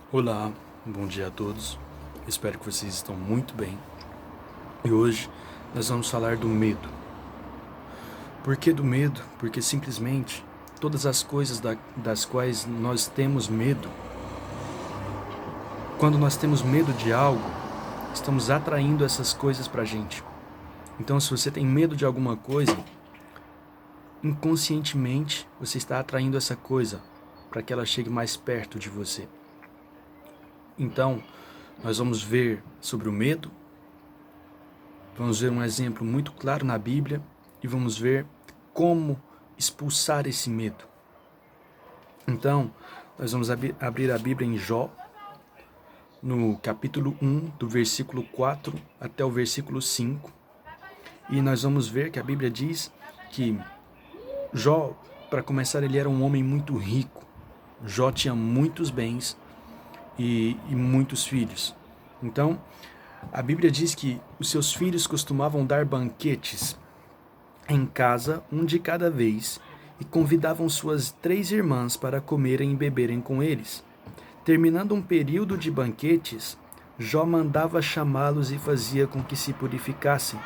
Olá, bom dia a todos. Espero que vocês estão muito bem. E hoje nós vamos falar do medo. Por que do medo? Porque simplesmente todas as coisas das quais nós temos medo, quando nós temos medo de algo, estamos atraindo essas coisas pra gente. Então, se você tem medo de alguma coisa, inconscientemente você está atraindo essa coisa para que ela chegue mais perto de você. Então, nós vamos ver sobre o medo, vamos ver um exemplo muito claro na Bíblia e vamos ver como expulsar esse medo. Então, nós vamos abrir a Bíblia em Jó, no capítulo 1, do versículo 4 até o versículo 5. E nós vamos ver que a Bíblia diz que Jó, para começar, ele era um homem muito rico. Jó tinha muitos bens e muitos filhos. Então, a Bíblia diz que os seus filhos costumavam dar banquetes em casa, um de cada vez, e convidavam suas 3 irmãs para comerem e beberem com eles. Terminando um período de banquetes, Jó mandava chamá-los e fazia com que se purificassem.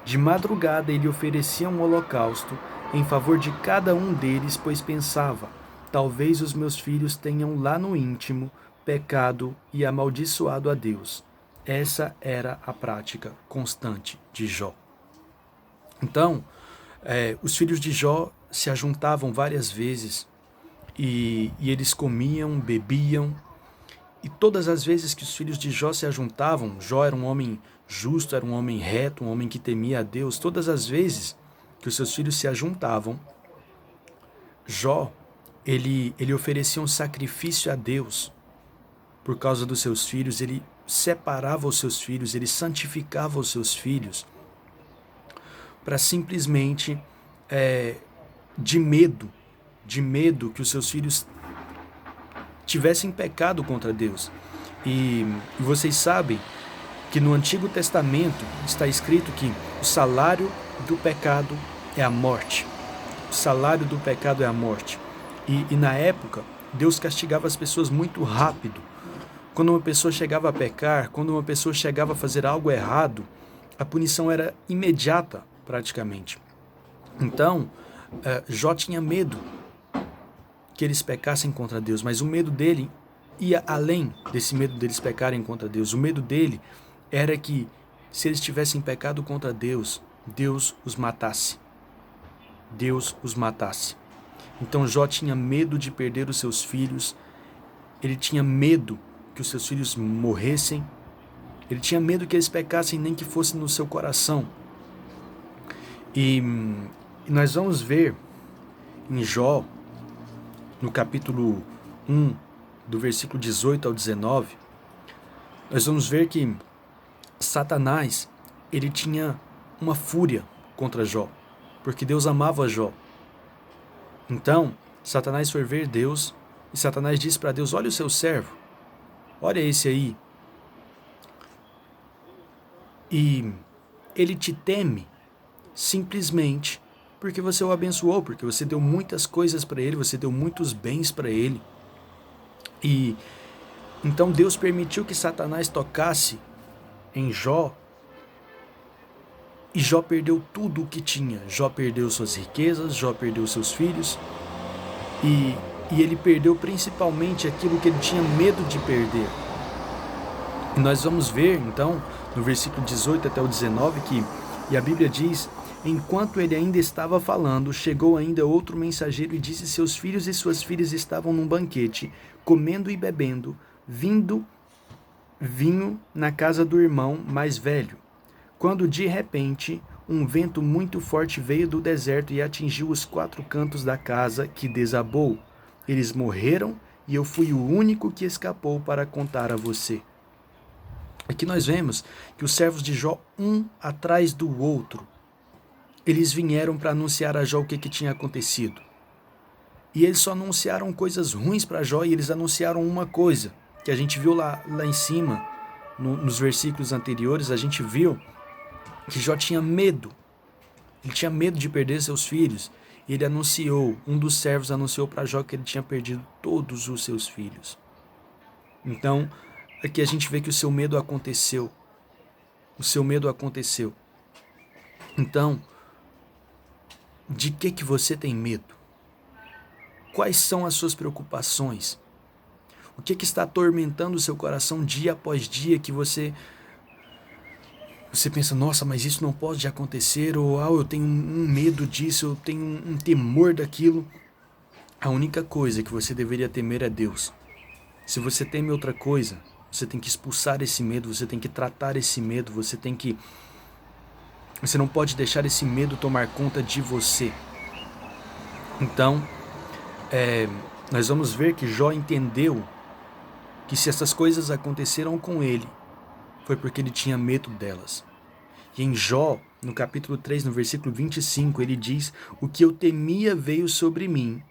De madrugada ele oferecia um holocausto em favor de cada um deles, pois pensava: talvez os meus filhos tenham lá no íntimo pecado e amaldiçoado a Deus. Essa era a prática constante de Jó. Então, os filhos de Jó se ajuntavam várias vezes e eles comiam, bebiam. E todas as vezes que os filhos de Jó se ajuntavam, Jó era um homem justo, era um homem reto, um homem que temia a Deus. Todas as vezes que os seus filhos se ajuntavam, Jó, ele oferecia um sacrifício a Deus por causa dos seus filhos. Ele separava os seus filhos, ele santificava os seus filhos para simplesmente de medo que os seus filhos tivessem pecado contra Deus. E vocês sabem que no Antigo Testamento está escrito que o salário do pecado é a morte. O salário do pecado é a morte. E na época, Deus castigava as pessoas muito rápido. Quando uma pessoa chegava a pecar, quando uma pessoa chegava a fazer algo errado, a punição era imediata, praticamente. Então, Jó tinha medo que eles pecassem contra Deus, mas o medo dele ia além desse medo deles pecarem contra Deus. O medo dele era que, se eles tivessem pecado contra Deus, Deus os matasse. Deus os matasse. Então Jó tinha medo de perder os seus filhos, ele tinha medo que os seus filhos morressem, ele tinha medo que eles pecassem, nem que fosse no seu coração. E nós vamos ver em Jó, no capítulo 1, do versículo 18 ao 19, nós vamos ver que Satanás, ele tinha uma fúria contra Jó, porque Deus amava Jó. Então, Satanás foi ver Deus, e Satanás disse para Deus: olha o seu servo, olha esse aí. E ele te teme simplesmente porque você o abençoou, porque você deu muitas coisas para ele, você deu muitos bens para ele. E então Deus permitiu que Satanás tocasse em Jó, e Jó perdeu tudo o que tinha. Jó perdeu suas riquezas, Jó perdeu seus filhos, e ele perdeu principalmente aquilo que ele tinha medo de perder. E nós vamos ver, então, no versículo 18 até o 19, e a Bíblia diz: enquanto ele ainda estava falando, chegou ainda outro mensageiro e disse: seus filhos e suas filhas estavam num banquete, comendo e bebendo, vindo vinho na casa do irmão mais velho, quando de repente um vento muito forte veio do deserto e atingiu os 4 cantos da casa, que desabou. Eles morreram e eu fui o único que escapou para contar a você. Aqui nós vemos que os servos de Jó, um atrás do outro, eles vieram para anunciar a Jó o que tinha acontecido. E eles só anunciaram coisas ruins para Jó, e eles anunciaram uma coisa, que a gente viu lá em cima, nos versículos anteriores, a gente viu que Jó tinha medo. Ele tinha medo de perder seus filhos. E ele anunciou, um dos servos anunciou para Jó que ele tinha perdido todos os seus filhos. Então, aqui a gente vê que o seu medo aconteceu. O seu medo aconteceu. Então, de que você tem medo? Quais são as suas preocupações? O que está atormentando o seu coração dia após dia que você pensa, nossa, mas isso não pode acontecer, ou eu tenho um medo disso, eu tenho um temor daquilo. A única coisa que você deveria temer é Deus. Se você teme outra coisa, você tem que expulsar esse medo, você tem que tratar esse medo, você não pode deixar esse medo tomar conta de você. Então, nós vamos ver que Jó entendeu que se essas coisas aconteceram com ele, foi porque ele tinha medo delas. E em Jó, no capítulo 3, no versículo 25, ele diz: o que eu temia veio sobre mim,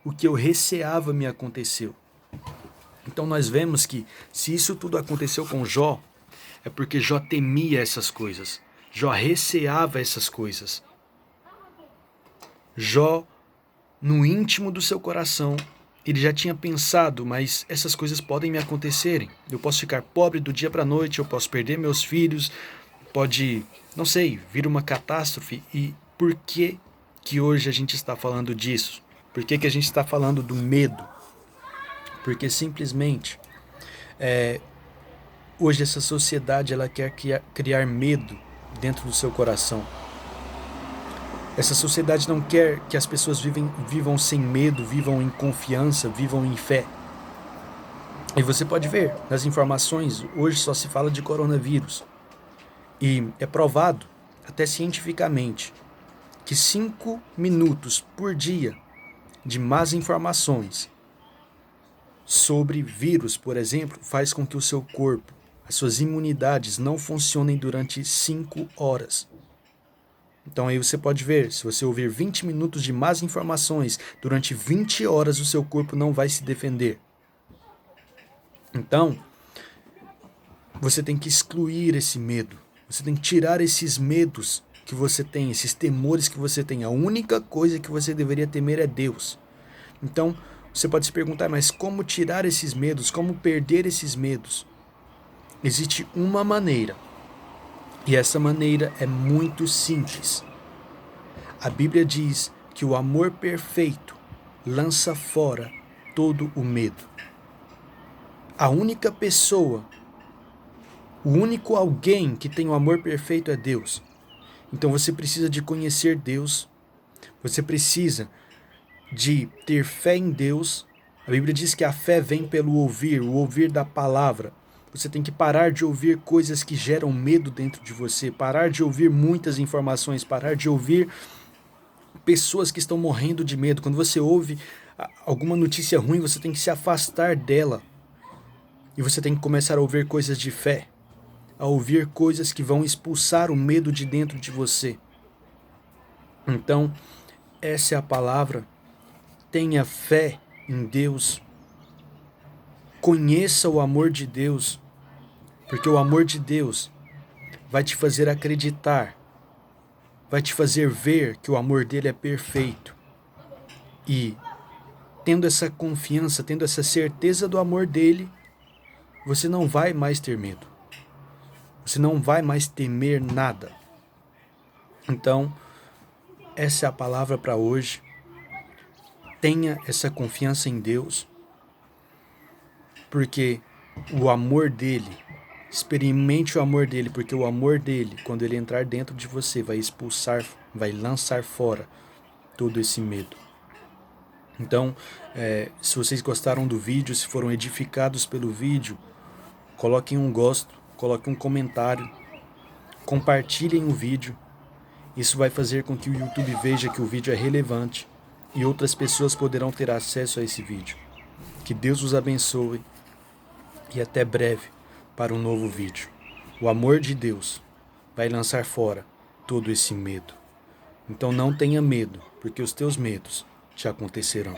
o que eu receava me aconteceu. Então nós vemos que se isso tudo aconteceu com Jó, é porque Jó temia essas coisas. Jó receava essas coisas. Jó, no íntimo do seu coração, ele já tinha pensado, mas essas coisas podem me acontecerem. Eu posso ficar pobre do dia para a noite, eu posso perder meus filhos, pode, não sei, vir uma catástrofe. E por que hoje a gente está falando disso? Por que a gente está falando do medo? Porque simplesmente, hoje essa sociedade ela quer criar medo dentro do seu coração. Essa sociedade não quer que as pessoas vivam sem medo, vivam em confiança, vivam em fé. E você pode ver, nas informações, hoje só se fala de coronavírus. E é provado, até cientificamente, que 5 minutos por dia de más informações sobre vírus, por exemplo, faz com que o seu corpo, as suas imunidades não funcionem durante 5 horas. Então aí você pode ver, se você ouvir 20 minutos de más informações, durante 20 horas o seu corpo não vai se defender. Então, você tem que excluir esse medo. Você tem que tirar esses medos que você tem, esses temores que você tem. A única coisa que você deveria temer é Deus. Então, você pode se perguntar, mas como tirar esses medos? Como perder esses medos? Existe uma maneira. E essa maneira é muito simples. A Bíblia diz que o amor perfeito lança fora todo o medo. A única pessoa, o único alguém que tem o amor perfeito é Deus. Então você precisa de conhecer Deus, você precisa de ter fé em Deus. A Bíblia diz que a fé vem pelo ouvir, o ouvir da palavra. Você tem que parar de ouvir coisas que geram medo dentro de você, parar de ouvir muitas informações, parar de ouvir pessoas que estão morrendo de medo. Quando você ouve alguma notícia ruim, você tem que se afastar dela. E você tem que começar a ouvir coisas de fé, a ouvir coisas que vão expulsar o medo de dentro de você. Então, essa é a palavra. Tenha fé em Deus. Conheça o amor de Deus, porque o amor de Deus vai te fazer acreditar, vai te fazer ver que o amor dele é perfeito. E, tendo essa confiança, tendo essa certeza do amor dele, você não vai mais ter medo. Você não vai mais temer nada. Então, essa é a palavra para hoje. Tenha essa confiança em Deus, porque o amor dele, experimente o amor dele, porque o amor dele, quando ele entrar dentro de você, vai expulsar, vai lançar fora todo esse medo. Então, se vocês gostaram do vídeo, se foram edificados pelo vídeo, coloquem um gosto, coloquem um comentário, compartilhem o vídeo. Isso vai fazer com que o YouTube veja que o vídeo é relevante e outras pessoas poderão ter acesso a esse vídeo. Que Deus os abençoe e até breve para um novo vídeo. O amor de Deus vai lançar fora todo esse medo. Então não tenha medo, porque os teus medos te acontecerão.